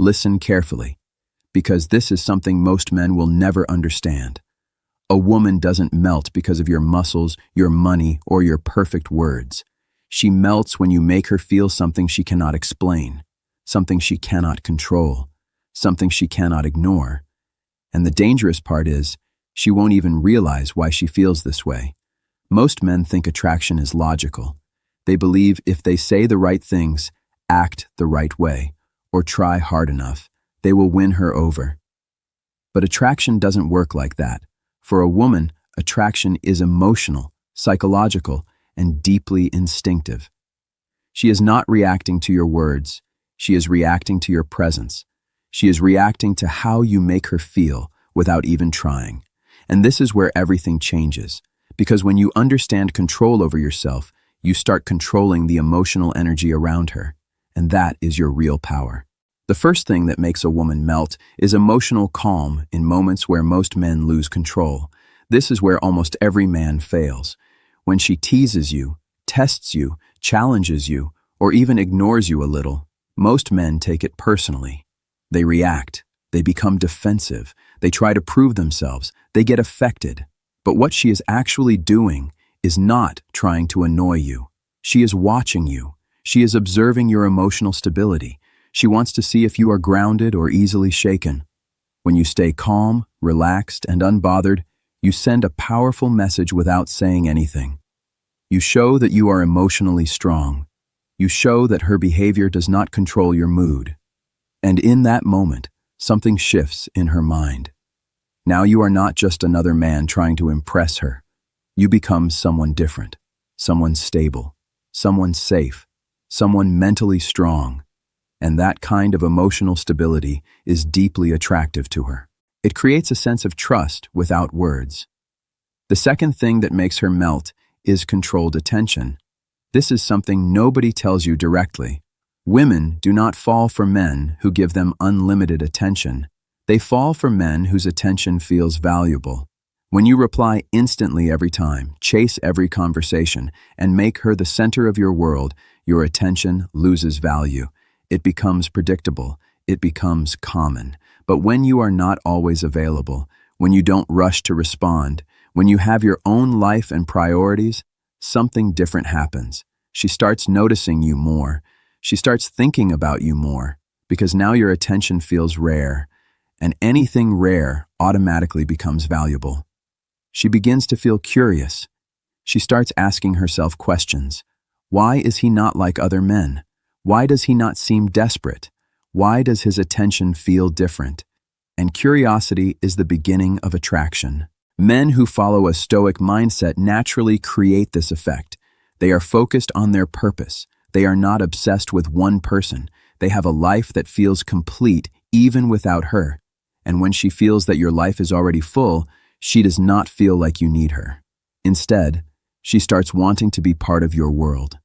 Listen carefully, because this is something most men will never understand. A woman doesn't melt because of your muscles, your money, or your perfect words. She melts when you make her feel something she cannot explain, something she cannot control, something she cannot ignore. And the dangerous part is, she won't even realize why she feels this way. Most men think attraction is logical. They believe if they say the right things, act the right way, or try hard enough, they will win her over. But attraction doesn't work like that. For a woman, attraction is emotional, psychological, and deeply instinctive. She is not reacting to your words. She is reacting to your presence. She is reacting to how you make her feel without even trying. And this is where everything changes. Because when you understand control over yourself, you start controlling the emotional energy around her. And that is your real power. The first thing that makes a woman melt is emotional calm in moments where most men lose control. This is where almost every man fails. When she teases you, tests you, challenges you, or even ignores you a little, most men take it personally. They react. They become defensive. They try to prove themselves. They get affected. But what she is actually doing is not trying to annoy you. She is watching you. She is observing your emotional stability. She wants to see if you are grounded or easily shaken. When you stay calm, relaxed, and unbothered, you send a powerful message without saying anything. You show that you are emotionally strong. You show that her behavior does not control your mood. And in that moment, something shifts in her mind. Now you are not just another man trying to impress her. You become someone different, someone stable, someone safe, someone mentally strong. And that kind of emotional stability is deeply attractive to her. It creates a sense of trust without words. The second thing that makes her melt is controlled attention. This is something nobody tells you directly. Women do not fall for men who give them unlimited attention. They fall for men whose attention feels valuable. When you reply instantly every time, chase every conversation, and make her the center of your world, your attention loses value. It becomes predictable. It becomes common. But when you are not always available, when you don't rush to respond, when you have your own life and priorities, something different happens. She starts noticing you more. She starts thinking about you more, because now your attention feels rare, and anything rare automatically becomes valuable. She begins to feel curious. She starts asking herself questions. Why is he not like other men? Why does he not seem desperate? Why does his attention feel different? And curiosity is the beginning of attraction. Men who follow a Stoic mindset naturally create this effect. They are focused on their purpose. They are not obsessed with one person. They have a life that feels complete even without her. And when she feels that your life is already full, she does not feel like you need her. Instead, she starts wanting to be part of your world.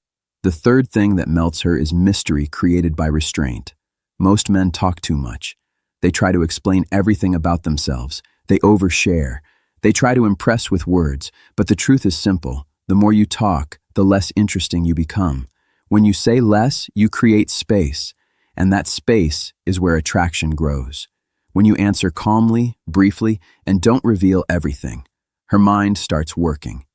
The third thing that melts her is mystery created by restraint. Most men talk too much. They try to explain everything about themselves. They overshare. They try to impress with words, but the truth is simple. The more you talk, the less interesting you become. When you say less, you create space, and that space is where attraction grows. When you answer calmly, briefly, and don't reveal everything, her mind starts working.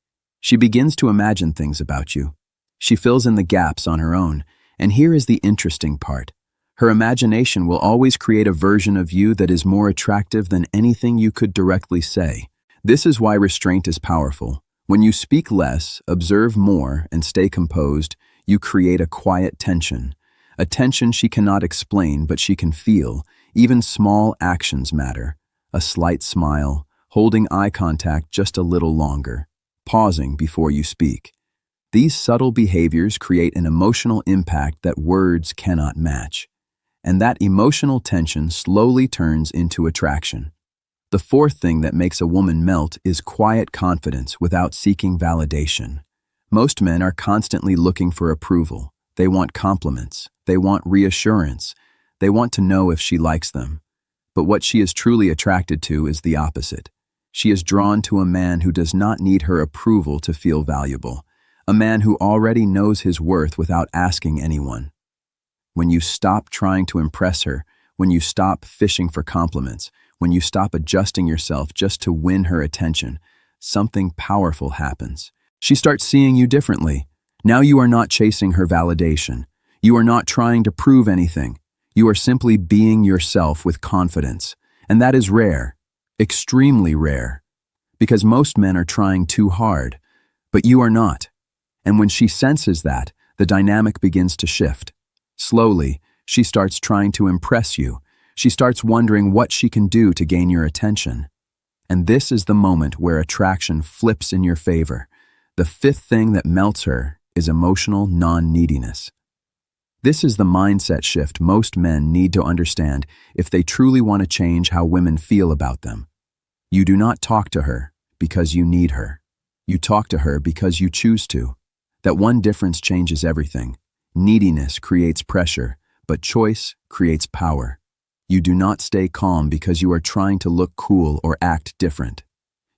She begins to imagine things about you. She fills in the gaps on her own, and here is the interesting part. Her imagination will always create a version of you that is more attractive than anything you could directly say. This is why restraint is powerful. When you speak less, observe more, and stay composed, you create a quiet tension. A tension she cannot explain, but she can feel. Even small actions matter. A slight smile, holding eye contact just a little longer, pausing before you speak. These subtle behaviors create an emotional impact that words cannot match. And that emotional tension slowly turns into attraction. The fourth thing that makes a woman melt is quiet confidence without seeking validation. Most men are constantly looking for approval. They want compliments. They want reassurance. They want to know if she likes them. But what she is truly attracted to is the opposite. She is drawn to a man who does not need her approval to feel valuable. A man who already knows his worth without asking anyone. When you stop trying to impress her, when you stop fishing for compliments, when you stop adjusting yourself just to win her attention, something powerful happens. She starts seeing you differently. Now you are not chasing her validation. You are not trying to prove anything. You are simply being yourself with confidence. And that is rare, extremely rare, because most men are trying too hard, but you are not. And when she senses that, the dynamic begins to shift. Slowly, she starts trying to impress you. She starts wondering what she can do to gain your attention. And this is the moment where attraction flips in your favor. The fifth thing that melts her is emotional non-neediness. This is the mindset shift most men need to understand if they truly want to change how women feel about them. You do not talk to her because you need her. You talk to her because you choose to. That one difference changes everything. Neediness creates pressure, but choice creates power. You do not stay calm because you are trying to look cool or act different.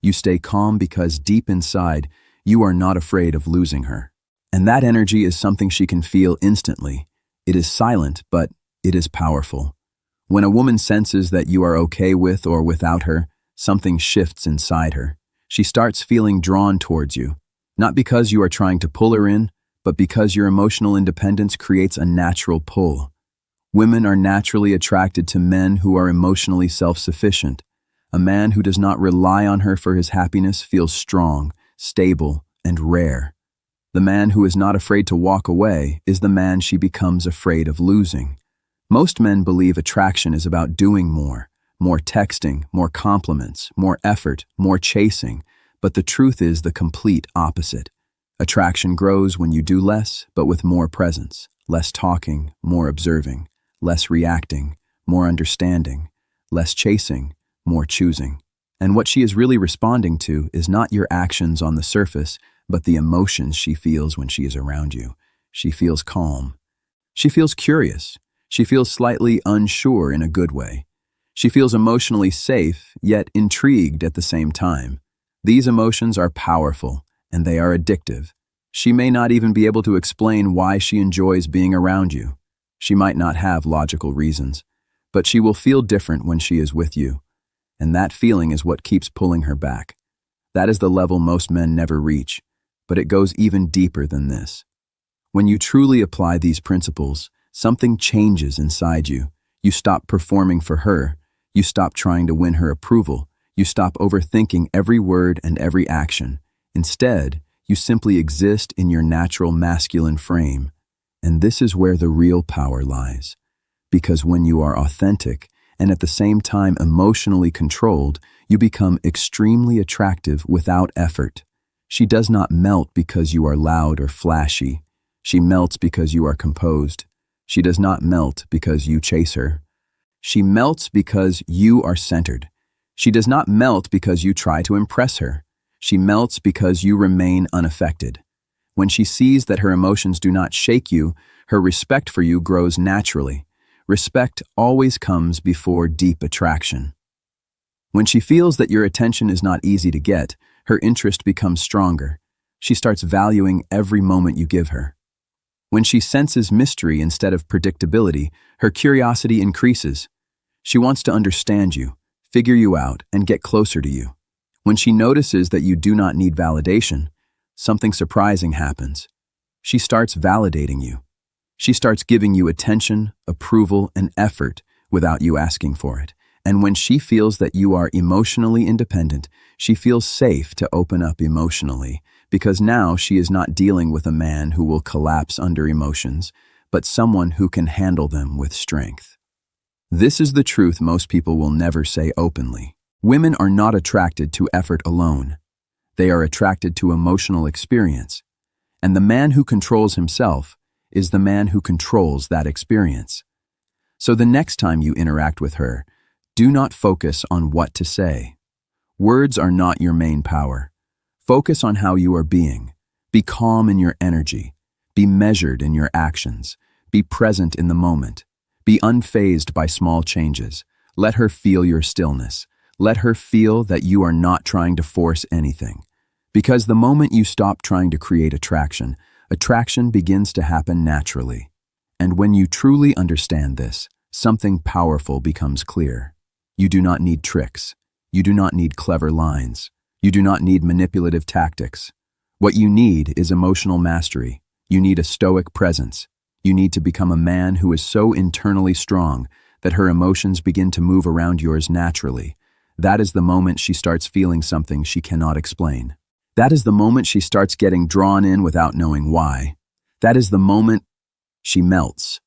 You stay calm because deep inside, you are not afraid of losing her. And that energy is something she can feel instantly. It is silent, but it is powerful. When a woman senses that you are okay with or without her, something shifts inside her. She starts feeling drawn towards you, not because you are trying to pull her in, but because your emotional independence creates a natural pull. Women are naturally attracted to men who are emotionally self-sufficient. A man who does not rely on her for his happiness feels strong, stable, and rare. The man who is not afraid to walk away is the man she becomes afraid of losing. Most men believe attraction is about doing more texting, more compliments, more effort, more chasing, but the truth is the complete opposite. Attraction grows when you do less, but with more presence, less talking, more observing, less reacting, more understanding, less chasing, more choosing. And what she is really responding to is not your actions on the surface, but the emotions she feels when she is around you. She feels calm. She feels curious. She feels slightly unsure in a good way. She feels emotionally safe, yet intrigued at the same time. These emotions are powerful, and they are addictive. She may not even be able to explain why she enjoys being around you. She might not have logical reasons, but she will feel different when she is with you. And that feeling is what keeps pulling her back. That is the level most men never reach, but it goes even deeper than this. When you truly apply these principles, something changes inside you. You stop performing for her. You stop trying to win her approval. You stop overthinking every word and every action. Instead, you simply exist in your natural masculine frame. And this is where the real power lies. Because when you are authentic and at the same time emotionally controlled, you become extremely attractive without effort. She does not melt because you are loud or flashy. She melts because you are composed. She does not melt because you chase her. She melts because you are centered. She does not melt because you try to impress her. She melts because you remain unaffected. When she sees that her emotions do not shake you, her respect for you grows naturally. Respect always comes before deep attraction. When she feels that your attention is not easy to get, her interest becomes stronger. She starts valuing every moment you give her. When she senses mystery instead of predictability, her curiosity increases. She wants to understand you, figure you out, and get closer to you. When she notices that you do not need validation, something surprising happens. She starts validating you. She starts giving you attention, approval, and effort without you asking for it. And when she feels that you are emotionally independent, she feels safe to open up emotionally, because now she is not dealing with a man who will collapse under emotions, but someone who can handle them with strength. This is the truth most people will never say openly. Women are not attracted to effort alone. They are attracted to emotional experience. And the man who controls himself is the man who controls that experience. So the next time you interact with her, do not focus on what to say. Words are not your main power. Focus on how you are being. Be calm in your energy. Be measured in your actions. Be present in the moment. Be unfazed by small changes. Let her feel your stillness. Let her feel that you are not trying to force anything. Because the moment you stop trying to create attraction, attraction begins to happen naturally. And when you truly understand this, something powerful becomes clear. You do not need tricks. You do not need clever lines. You do not need manipulative tactics. What you need is emotional mastery. You need a stoic presence. You need to become a man who is so internally strong that her emotions begin to move around yours naturally. That is the moment she starts feeling something she cannot explain. That is the moment she starts getting drawn in without knowing why. That is the moment she melts.